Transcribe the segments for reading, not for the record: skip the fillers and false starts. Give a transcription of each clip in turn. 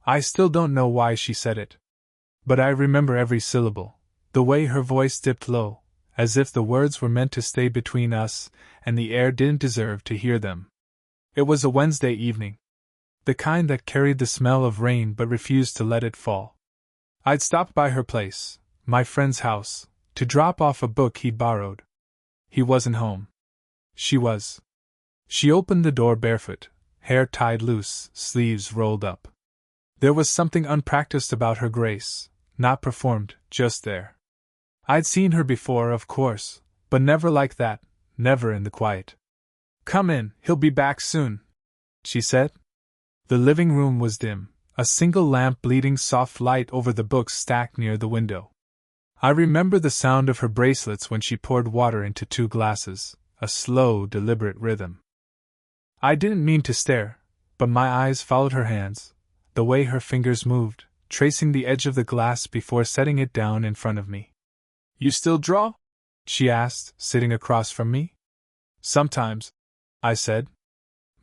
I still don't know why she said it. But I remember every syllable, the way her voice dipped low, as if the words were meant to stay between us and the air didn't deserve to hear them. It was a Wednesday evening. The kind that carried the smell of rain but refused to let it fall. I'd stopped by her place, my friend's house, to drop off a book he'd borrowed. He wasn't home. She was. She opened the door barefoot, hair tied loose, sleeves rolled up. There was something unpracticed about her grace, not performed, just there. I'd seen her before, of course, but never like that, never in the quiet. "Come in, he'll be back soon," she said. The living room was dim, a single lamp bleeding soft light over the books stacked near the window. I remember the sound of her bracelets when she poured water into 2 glasses, a slow, deliberate rhythm. I didn't mean to stare, but my eyes followed her hands, the way her fingers moved, tracing the edge of the glass before setting it down in front of me. "You still draw?" she asked, sitting across from me. "Sometimes," I said.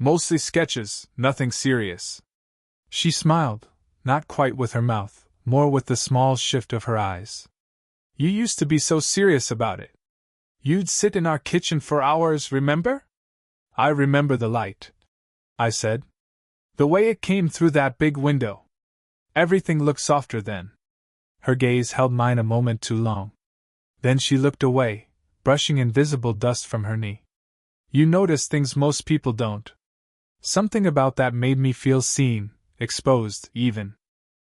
"Mostly sketches, nothing serious." She smiled, not quite with her mouth, more with the small shift of her eyes. "You used to be so serious about it. You'd sit in our kitchen for hours, remember?" "I remember the light," I said. "The way it came through that big window. Everything looked softer then." Her gaze held mine a moment too long. Then she looked away, brushing invisible dust from her knee. "You notice things most people don't." Something about that made me feel seen, exposed, even.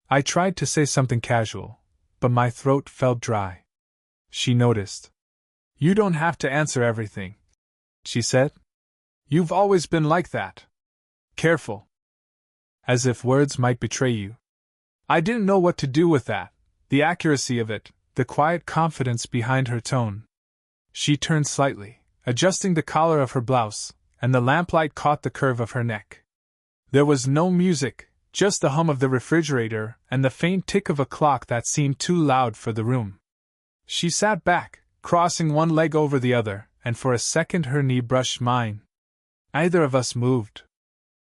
I tried to say something casual, but my throat felt dry. She noticed. "You don't have to answer everything," she said. "You've always been like that. Careful. As if words might betray you." I didn't know what to do with that, the accuracy of it, the quiet confidence behind her tone. She turned slightly, adjusting the collar of her blouse, and the lamplight caught the curve of her neck. There was no music, just the hum of the refrigerator and the faint tick of a clock that seemed too loud for the room. She sat back, crossing one leg over the other, and for a second her knee brushed mine. Neither of us moved.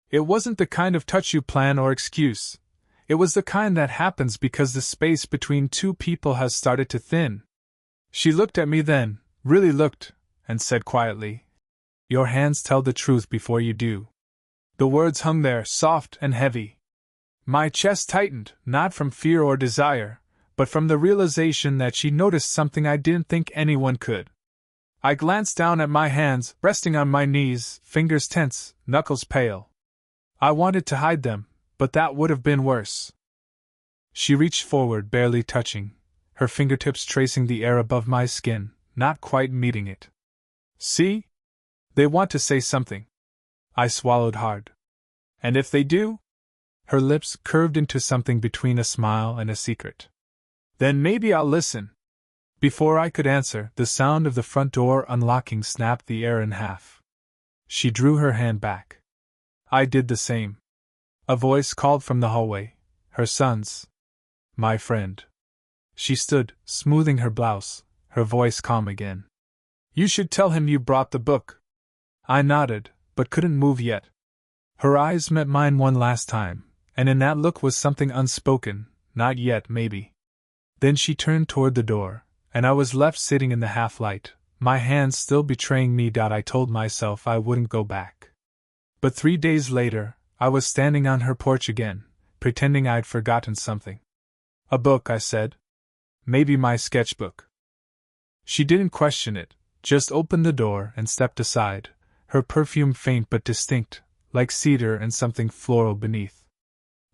It wasn't the kind of touch you plan or excuse. It was the kind that happens because the space between 2 people has started to thin. She looked at me then, really looked, and said quietly, "Your hands tell the truth before you do." The words hung there, soft and heavy. My chest tightened, not from fear or desire, but from the realization that she noticed something I didn't think anyone could. I glanced down at my hands, resting on my knees, fingers tense, knuckles pale. I wanted to hide them, but that would have been worse. She reached forward, barely touching, her fingertips tracing the air above my skin, not quite meeting it. "See? They want to say something." I swallowed hard. "And if they do?" Her lips curved into something between a smile and a secret. "Then maybe I'll listen." Before I could answer, the sound of the front door unlocking snapped the air in half. She drew her hand back. I did the same. A voice called from the hallway, her son's. "My friend." She stood, smoothing her blouse, her voice calm again. "You should tell him you brought the book." I nodded, but couldn't move yet. Her eyes met mine one last time, and in that look was something unspoken, not yet, maybe. Then she turned toward the door, and I was left sitting in the half-light, my hands still betraying me. I told myself I wouldn't go back. But 3 days later, I was standing on her porch again, pretending I'd forgotten something. "A book," I said. "Maybe my sketchbook." She didn't question it, just opened the door and stepped aside, her perfume faint but distinct, like cedar and something floral beneath.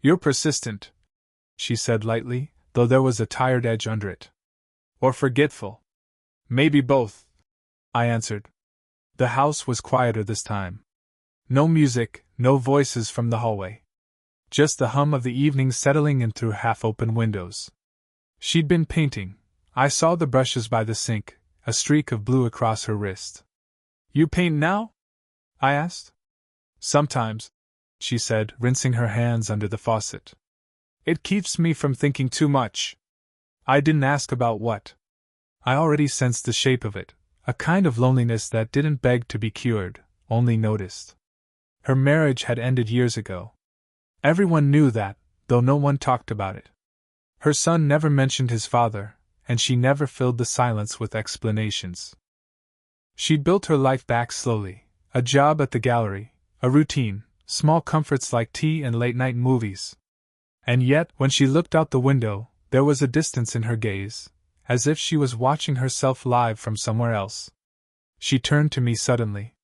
"You're persistent," she said lightly, though there was a tired edge under it. "Or forgetful." "Maybe both," I answered. The house was quieter this time. No music, no voices from the hallway. Just the hum of the evening settling in through half-open windows. She'd been painting. I saw the brushes by the sink, a streak of blue across her wrist. "You paint now?" I asked. "Sometimes," she said, rinsing her hands under the faucet. "It keeps me from thinking too much." I didn't ask about what. I already sensed the shape of it, a kind of loneliness that didn't beg to be cured, only noticed. Her marriage had ended years ago. Everyone knew that, though no one talked about it. Her son never mentioned his father, and she never filled the silence with explanations. She'd built her life back slowly, a job at the gallery, a routine, small comforts like tea and late-night movies. And yet, when she looked out the window, there was a distance in her gaze, as if she was watching herself live from somewhere else. She turned to me suddenly.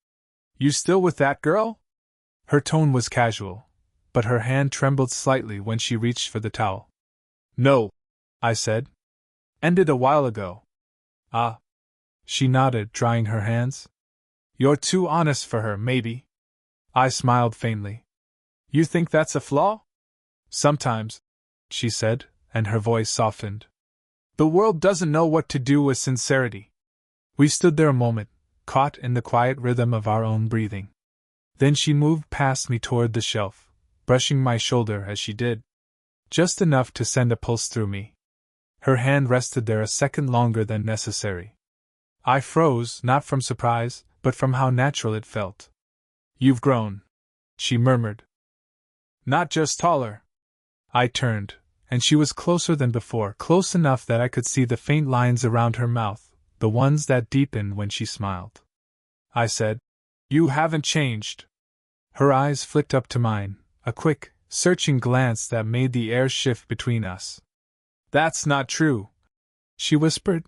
"You still with that girl?" Her tone was casual, but her hand trembled slightly when she reached for the towel. "No," I said. "Ended a while ago." "Ah." She nodded, drying her hands. "You're too honest for her, maybe." I smiled faintly. "You think that's a flaw?" "Sometimes," she said, and her voice softened. "The world doesn't know what to do with sincerity." We stood there a moment, caught in the quiet rhythm of our own breathing. Then she moved past me toward the shelf, brushing my shoulder as she did. Just enough to send a pulse through me. Her hand rested there a second longer than necessary. I froze, not from surprise, but from how natural it felt. "You've grown," she murmured. "Not just taller." I turned, and she was closer than before, close enough that I could see the faint lines around her mouth, the ones that deepened when she smiled. I said, "You haven't changed." Her eyes flicked up to mine, a quick, searching glance that made the air shift between us. "That's not true," she whispered.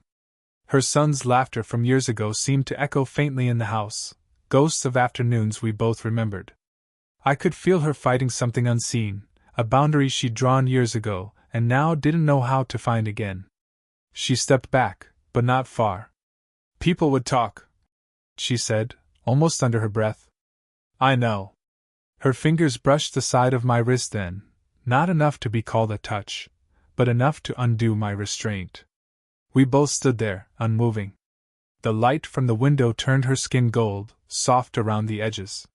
Her son's laughter from years ago seemed to echo faintly in the house, ghosts of afternoons we both remembered. I could feel her fighting something unseen, a boundary she'd drawn years ago, and now didn't know how to find again. She stepped back, but not far. "People would talk," she said, almost under her breath. "I know." Her fingers brushed the side of my wrist then, not enough to be called a touch, but enough to undo my restraint. We both stood there, unmoving. The light from the window turned her skin gold, soft around the edges.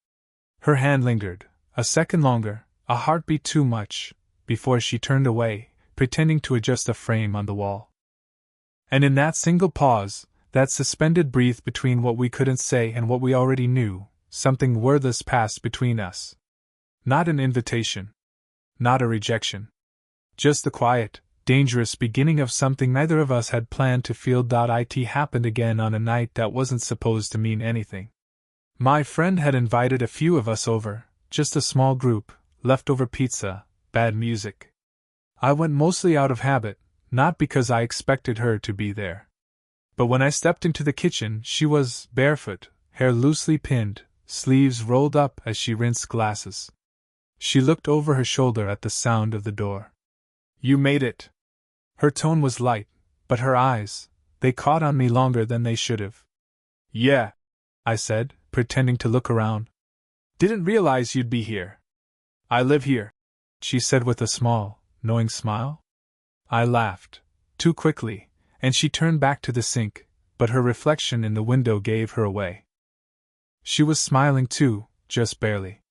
Her hand lingered, a second longer, a heartbeat too much, before she turned away, pretending to adjust a frame on the wall. And in that single pause, that suspended breath between what we couldn't say and what we already knew, something wordless passed between us. Not an invitation. Not a rejection. Just the quiet, dangerous beginning of something neither of us had planned to feel. It happened again on a night that wasn't supposed to mean anything. My friend had invited a few of us over, just a small group, leftover pizza, bad music. I went mostly out of habit, not because I expected her to be there. But when I stepped into the kitchen, she was barefoot, hair loosely pinned, sleeves rolled up as she rinsed glasses. She looked over her shoulder at the sound of the door. "You made it." Her tone was light, but her eyes, they caught on me longer than they should have. "Yeah," I said, pretending to look around. "Didn't realize you'd be here." "I live here," she said with a small, knowing smile. I laughed, too quickly, and she turned back to the sink, but her reflection in the window gave her away. She was smiling too, just barely.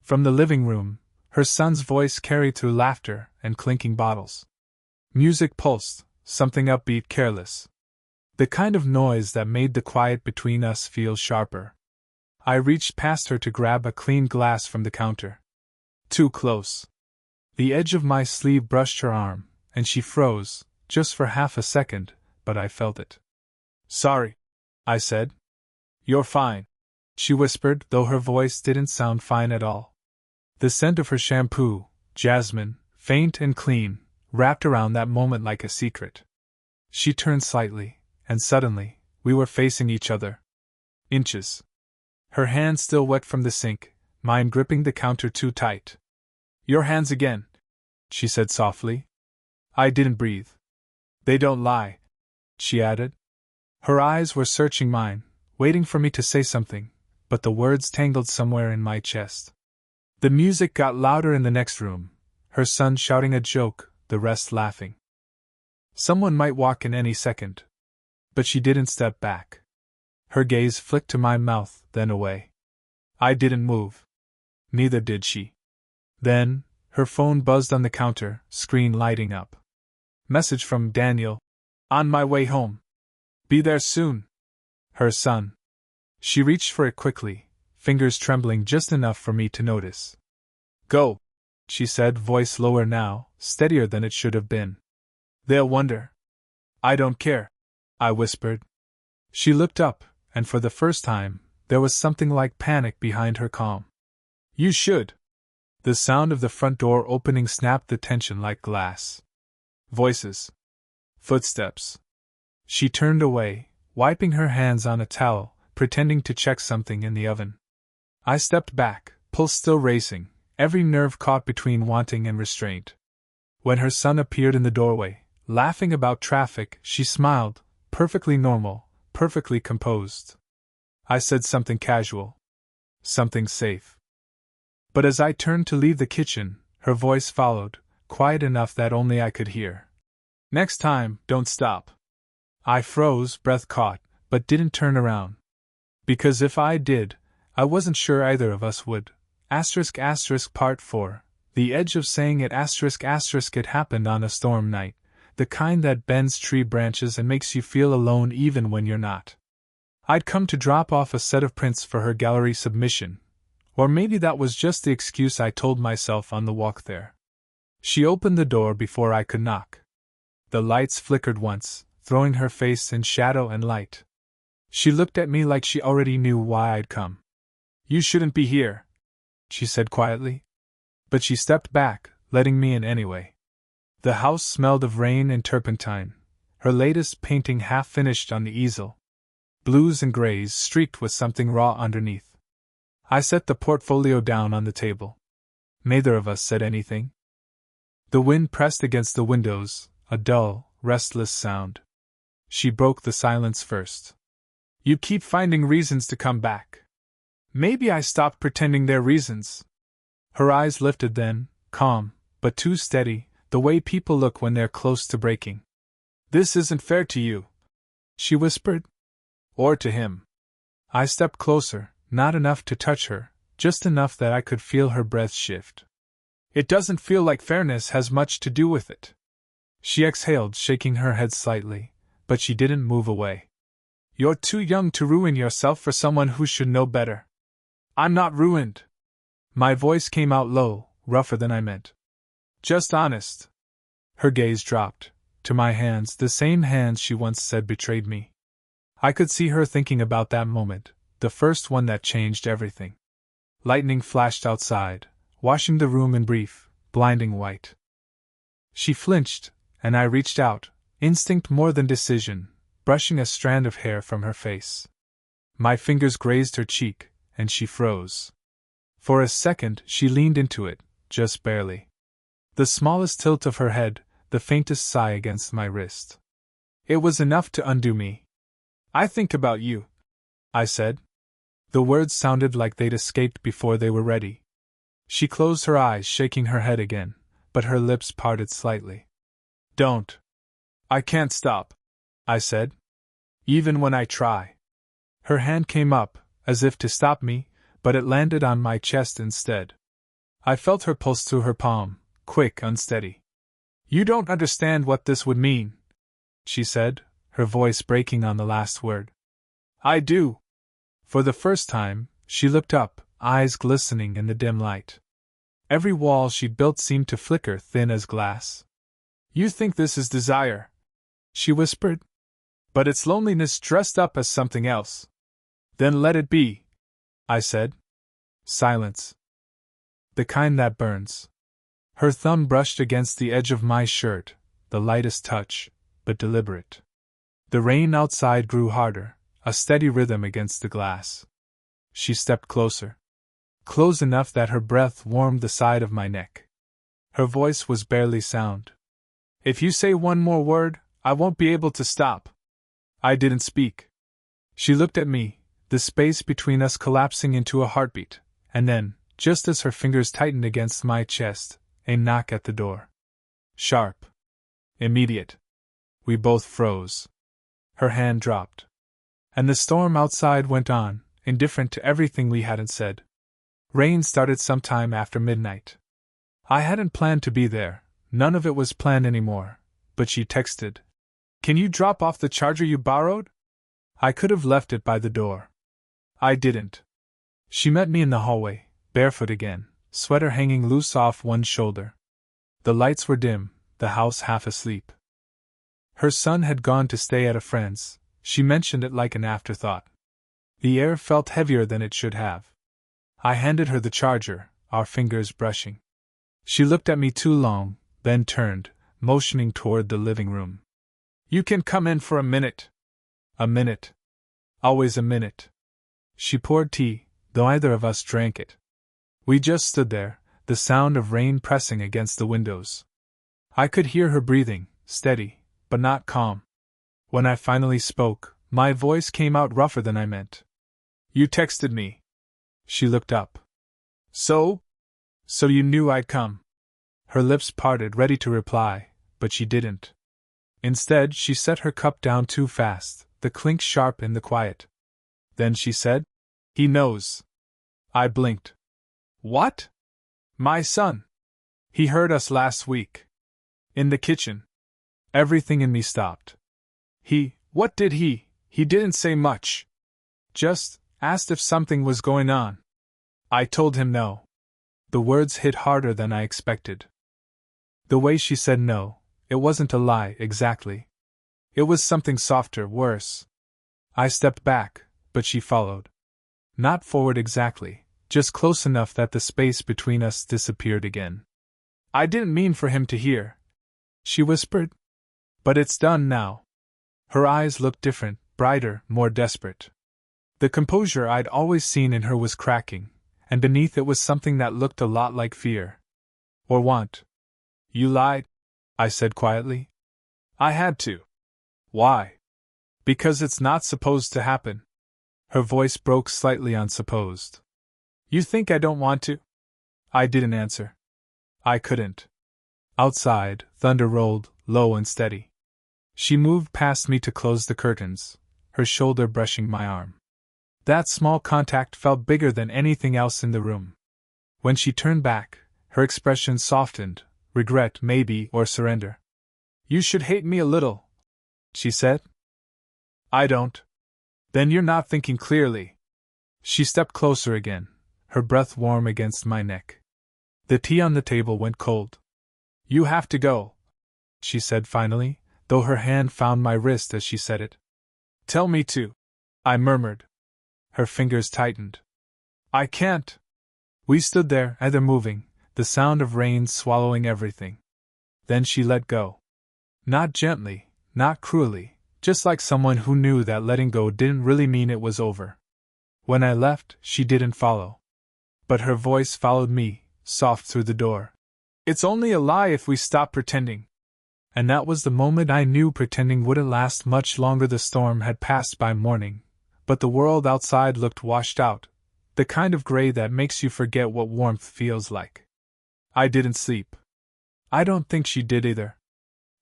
From the living room, her son's voice carried through laughter and clinking bottles. Music pulsed, something upbeat, careless. The kind of noise that made the quiet between us feel sharper. I reached past her to grab a clean glass from the counter. Too close. The edge of my sleeve brushed her arm, and she froze, just for half a second, but I felt it. "Sorry," I said. "You're fine," she whispered, though her voice didn't sound fine at all. The scent of her shampoo, jasmine, faint and clean, wrapped around that moment like a secret. She turned slightly, and suddenly, we were facing each other. Inches. Her hand still wet from the sink, mine gripping the counter too tight. "Your hands again," she said softly. I didn't breathe. "They don't lie," she added. Her eyes were searching mine, waiting for me to say something, but the words tangled somewhere in my chest. The music got louder in the next room, her son shouting a joke, the rest laughing. Someone might walk in any second. But she didn't step back. Her gaze flicked to my mouth, then away. I didn't move. Neither did she. Then, her phone buzzed on the counter, screen lighting up. Message from Daniel. "On my way home. Be there soon." Her son. She reached for it quickly, fingers trembling just enough for me to notice. "Go," she said, voice lower now, steadier than it should have been. They'll wonder. I don't care, I whispered. She looked up, and for the first time, there was something like panic behind her calm. You should. The sound of the front door opening snapped the tension like glass. Voices. Footsteps. She turned away, wiping her hands on a towel, pretending to check something in the oven. I stepped back, pulse still racing, every nerve caught between wanting and restraint. When her son appeared in the doorway, laughing about traffic, she smiled, perfectly normal, perfectly composed. I said something casual. Something safe. But as I turned to leave the kitchen, her voice followed, quiet enough that only I could hear. Next time, don't stop. I froze, breath caught, but didn't turn around. Because if I did, I wasn't sure either of us would. Part 4. The edge of saying it it happened on a storm night, the kind that bends tree branches and makes you feel alone even when you're not. I'd come to drop off a set of prints for her gallery submission, or maybe that was just the excuse I told myself on the walk there. She opened the door before I could knock. The lights flickered once, throwing her face in shadow and light. She looked at me like she already knew why I'd come. You shouldn't be here, she said quietly. But she stepped back, letting me in anyway. The house smelled of rain and turpentine, her latest painting half finished on the easel. Blues and grays streaked with something raw underneath. I set the portfolio down on the table. Neither of us said anything. The wind pressed against the windows, a dull, restless sound. She broke the silence first. You keep finding reasons to come back. Maybe I stopped pretending they're reasons. Her eyes lifted then, calm, but too steady, the way people look when they're close to breaking. This isn't fair to you, she whispered. Or to him. I stepped closer, not enough to touch her, just enough that I could feel her breath shift. It doesn't feel like fairness has much to do with it. She exhaled, shaking her head slightly, but she didn't move away. You're too young to ruin yourself for someone who should know better. I'm not ruined. My voice came out low, rougher than I meant. Just honest. Her gaze dropped to my hands, the same hands she once said betrayed me. I could see her thinking about that moment, the first one that changed everything. Lightning flashed outside, washing the room in brief, blinding white. She flinched, and I reached out, instinct more than decision, brushing a strand of hair from her face. My fingers grazed her cheek, and she froze. For a second, she leaned into it, just barely. The smallest tilt of her head, the faintest sigh against my wrist. It was enough to undo me. I think about you, I said. The words sounded like they'd escaped before they were ready. She closed her eyes, shaking her head again, but her lips parted slightly. Don't. I can't stop, I said. Even when I try. Her hand came up, as if to stop me, but it landed on my chest instead. I felt her pulse through her palm, quick, unsteady. You don't understand what this would mean, she said, her voice breaking on the last word. I do. For the first time, she looked up, eyes glistening in the dim light. Every wall she'd built seemed to flicker thin as glass. You think this is desire, she whispered. But it's loneliness dressed up as something else. Then let it be, I said. Silence. The kind that burns. Her thumb brushed against the edge of my shirt, the lightest touch, but deliberate. The rain outside grew harder, a steady rhythm against the glass. She stepped closer. Close enough that her breath warmed the side of my neck. Her voice was barely sound. If you say one more word, I won't be able to stop. I didn't speak. She looked at me, the space between us collapsing into a heartbeat, and then, just as her fingers tightened against my chest, a knock at the door. Sharp. Immediate. We both froze. Her hand dropped. And the storm outside went on, indifferent to everything we hadn't said. Rain started sometime after midnight. I hadn't planned to be there, none of it was planned anymore, but she texted, "Can you drop off the charger you borrowed?" I could have left it by the door. I didn't. She met me in the hallway, barefoot again, sweater hanging loose off one shoulder. The lights were dim, the house half asleep. Her son had gone to stay at a friend's. She mentioned it like an afterthought. The air felt heavier than it should have. I handed her the charger, our fingers brushing. She looked at me too long, then turned, motioning toward the living room. You can come in for a minute. A minute. Always a minute. She poured tea, though neither of us drank it. We just stood there, the sound of rain pressing against the windows. I could hear her breathing, steady, but not calm. When I finally spoke, my voice came out rougher than I meant. You texted me. She looked up. So you knew I'd come. Her lips parted, ready to reply, but she didn't. Instead, she set her cup down too fast, the clink sharp in the quiet. Then she said, He knows. I blinked. What? My son. He heard us last week. In the kitchen. Everything in me stopped. What did he? He didn't say much. Just asked if something was going on. I told him no. The words hit harder than I expected. The way she said no, it wasn't a lie exactly. It was something softer, worse. I stepped back, but she followed. Not forward exactly, just close enough that the space between us disappeared again. I didn't mean for him to hear, she whispered. But it's done now. Her eyes looked different, brighter, more desperate. The composure I'd always seen in her was cracking, and beneath it was something that looked a lot like fear. Or want. You lied, I said quietly. I had to. Why? Because it's not supposed to happen. Her voice broke slightly on supposed. You think I don't want to? I didn't answer. I couldn't. Outside, thunder rolled, low and steady. She moved past me to close the curtains, her shoulder brushing my arm. That small contact felt bigger than anything else in the room. When she turned back, her expression softened, regret maybe, or surrender. You should hate me a little, she said. I don't. Then you're not thinking clearly. She stepped closer again, her breath warm against my neck. The tea on the table went cold. You have to go, she said finally, though her hand found my wrist as she said it. Tell me to, I murmured. Her fingers tightened. I can't. We stood there, neither moving, the sound of rain swallowing everything. Then she let go. Not gently, not cruelly, just like someone who knew that letting go didn't really mean it was over. When I left, she didn't follow. But her voice followed me, soft through the door. It's only a lie if we stop pretending. And that was the moment I knew pretending wouldn't last much longer. The storm had passed by morning, but the world outside looked washed out, the kind of gray that makes you forget what warmth feels like. I didn't sleep. I don't think she did either.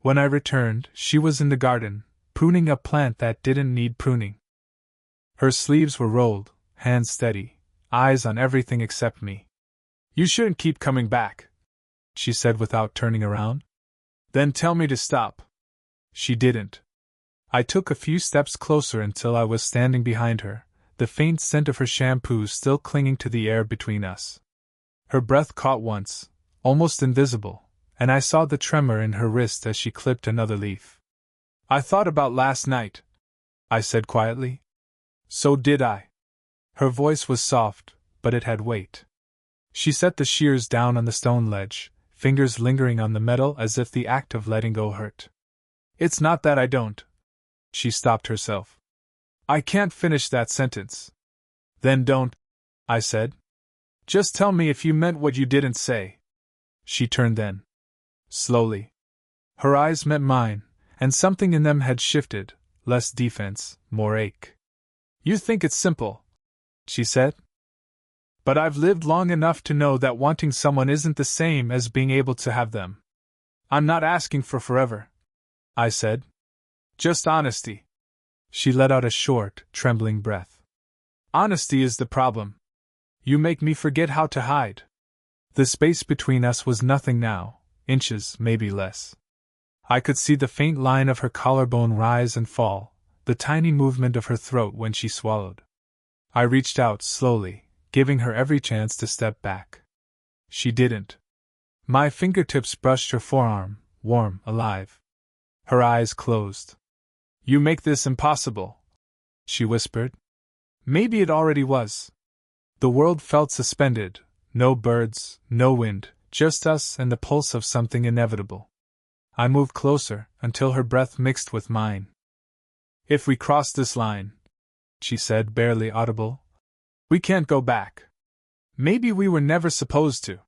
When I returned, she was in the garden, pruning a plant that didn't need pruning. Her sleeves were rolled, hands steady, eyes on everything except me. You shouldn't keep coming back, she said without turning around. Then tell me to stop. She didn't. I took a few steps closer until I was standing behind her, the faint scent of her shampoo still clinging to the air between us. Her breath caught once, almost invisible, and I saw the tremor in her wrist as she clipped another leaf. I thought about last night, I said quietly. So did I. Her voice was soft, but it had weight. She set the shears down on the stone ledge, fingers lingering on the metal as if the act of letting go hurt. It's not that I don't. She stopped herself. I can't finish that sentence. Then don't, I said. Just tell me if you meant what you didn't say. She turned then. Slowly. Her eyes met mine, and something in them had shifted, less defense, more ache. You think it's simple, she said. But I've lived long enough to know that wanting someone isn't the same as being able to have them. I'm not asking for forever, I said. Just honesty. She let out a short, trembling breath. Honesty is the problem. You make me forget how to hide. The space between us was nothing now, inches, maybe less. I could see the faint line of her collarbone rise and fall, the tiny movement of her throat when she swallowed. I reached out slowly, giving her every chance to step back. She didn't. My fingertips brushed her forearm, warm, alive. Her eyes closed. You make this impossible, she whispered. Maybe it already was. The world felt suspended, no birds, no wind, just us and the pulse of something inevitable. I moved closer, until her breath mixed with mine. If we cross this line, she said, barely audible, we can't go back. Maybe we were never supposed to.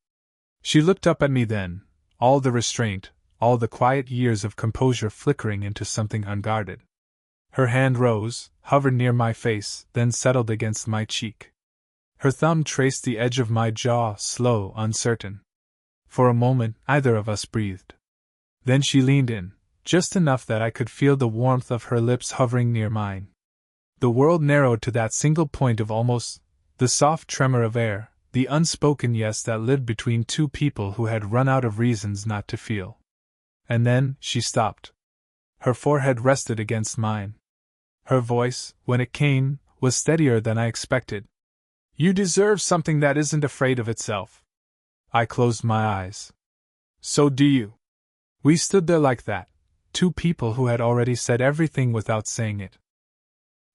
She looked up at me then, all the restraint, all the quiet years of composure flickering into something unguarded. Her hand rose, hovered near my face, then settled against my cheek. Her thumb traced the edge of my jaw, slow, uncertain. For a moment, neither of us breathed. Then she leaned in, just enough that I could feel the warmth of her lips hovering near mine. The world narrowed to that single point of almost, the soft tremor of air, the unspoken yes that lived between two people who had run out of reasons not to feel. And then, she stopped. Her forehead rested against mine. Her voice, when it came, was steadier than I expected. You deserve something that isn't afraid of itself. I closed my eyes. So do you. We stood there like that, two people who had already said everything without saying it.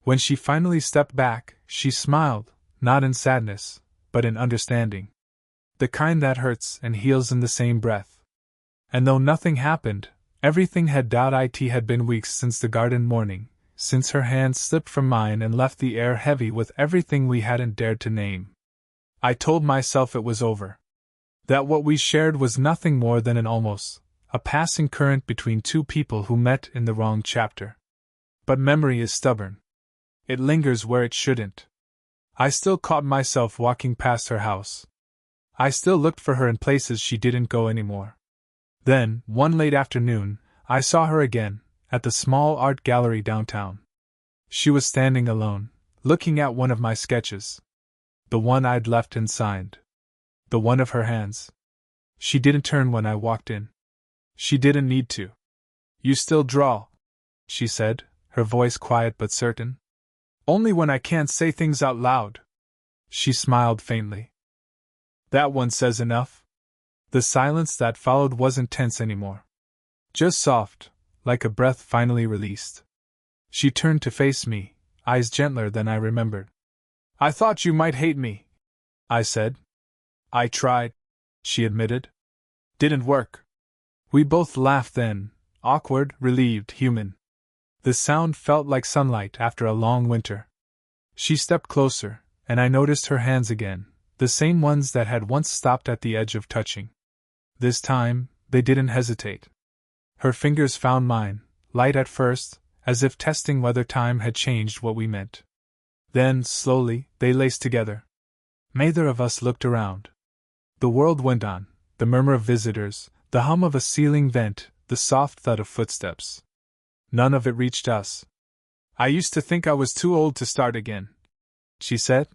When she finally stepped back, she smiled, not in sadness, but in understanding. The kind that hurts and heals in the same breath. And though nothing happened, everything had been weeks since the garden morning, since her hand slipped from mine and left the air heavy with everything we hadn't dared to name. I told myself it was over. That what we shared was nothing more than a passing current between two people who met in the wrong chapter. But memory is stubborn. It lingers where it shouldn't. I still caught myself walking past her house. I still looked for her in places she didn't go anymore. Then, one late afternoon, I saw her again, at the small art gallery downtown. She was standing alone, looking at one of my sketches. The one I'd left and signed. The one of her hands. She didn't turn when I walked in. She didn't need to. You still draw, she said, her voice quiet but certain. Only when I can't say things out loud. She smiled faintly. That one says enough. The silence that followed wasn't tense anymore. Just soft, like a breath finally released. She turned to face me, eyes gentler than I remembered. I thought you might hate me, I said. I tried, she admitted. Didn't work. We both laughed then, awkward, relieved, human. The sound felt like sunlight after a long winter. She stepped closer, and I noticed her hands again, the same ones that had once stopped at the edge of touching. This time, they didn't hesitate. Her fingers found mine, light at first, as if testing whether time had changed what we meant. Then, slowly, they laced together. Neither of us looked around. The world went on, the murmur of visitors, the hum of a ceiling vent, the soft thud of footsteps. None of it reached us. I used to think I was too old to start again, she said.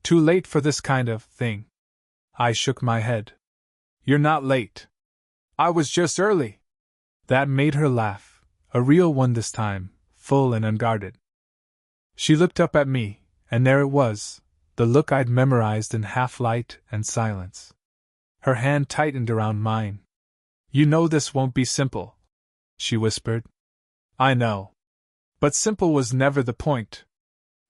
Too late for this kind of thing. I shook my head. You're not late. I was just early. That made her laugh, a real one this time, full and unguarded. She looked up at me, and there it was, the look I'd memorized in half light and silence. Her hand tightened around mine. You know this won't be simple, she whispered. I know. But simple was never the point.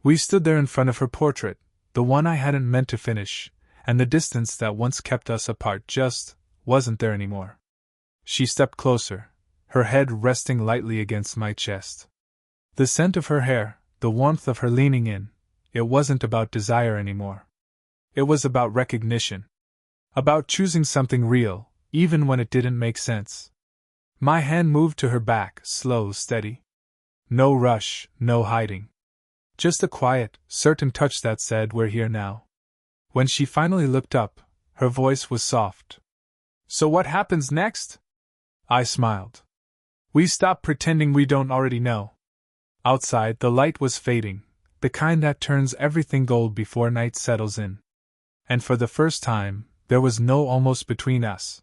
We stood there in front of her portrait, the one I hadn't meant to finish, and the distance that once kept us apart just wasn't there anymore. She stepped closer, her head resting lightly against my chest. The scent of her hair, the warmth of her leaning in, it wasn't about desire anymore. It was about recognition. About choosing something real, even when it didn't make sense. My hand moved to her back, slow, steady. No rush, no hiding. Just a quiet, certain touch that said, we're here now. When she finally looked up, her voice was soft. So what happens next? I smiled. We stop pretending we don't already know. Outside, the light was fading, the kind that turns everything gold before night settles in. And for the first time, there was no almost between us.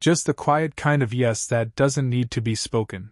Just the quiet kind of yes that doesn't need to be spoken.